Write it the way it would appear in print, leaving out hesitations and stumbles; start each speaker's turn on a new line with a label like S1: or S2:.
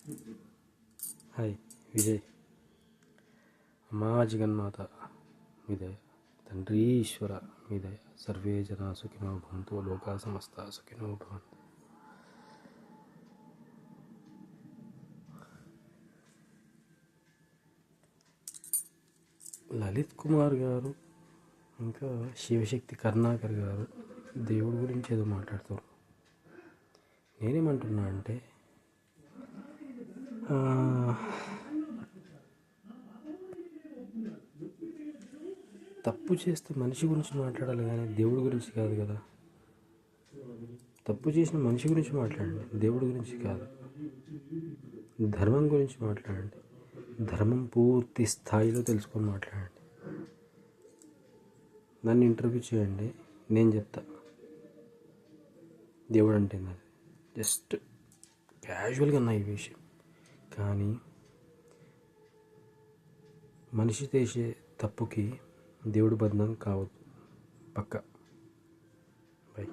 S1: Hi Vijay. అమ్మా జగన్మాత మీదయ, తండ్రి ఈశ్వర మీదయ, survey జనా సుఖినో భవంతు, లోకా సమస్త సుఖినో భవంతు. లలిత్ కుమార్ గారు ఇంకా శివశక్తి కరుణాకర్ గారు దేవుడి గురించి ఏదో మాట్లాడుతారు. నేనేమంటున్నా అంటే తప్పు చేస్తే మనిషి గురించి మాట్లాడాలి కానీ దేవుడి గురించి కాదు కదా. తప్పు చేసిన మనిషి గురించి మాట్లాడండి, దేవుడి గురించి కాదు. ధర్మం గురించి మాట్లాడండి, ధర్మం పూర్తి స్థాయిలో తెలుసుకొని మాట్లాడండి. నన్ను ఇంటర్వ్యూ చేయండి, నేను చెప్తా దేవుడు అంటే నాది. జస్ట్ క్యాజువల్గా నా ఈ విషయం. కానీ మనిషి చేసే తప్పుకి దేవుడు బదనాం కావద్దు. పక్కా. బై.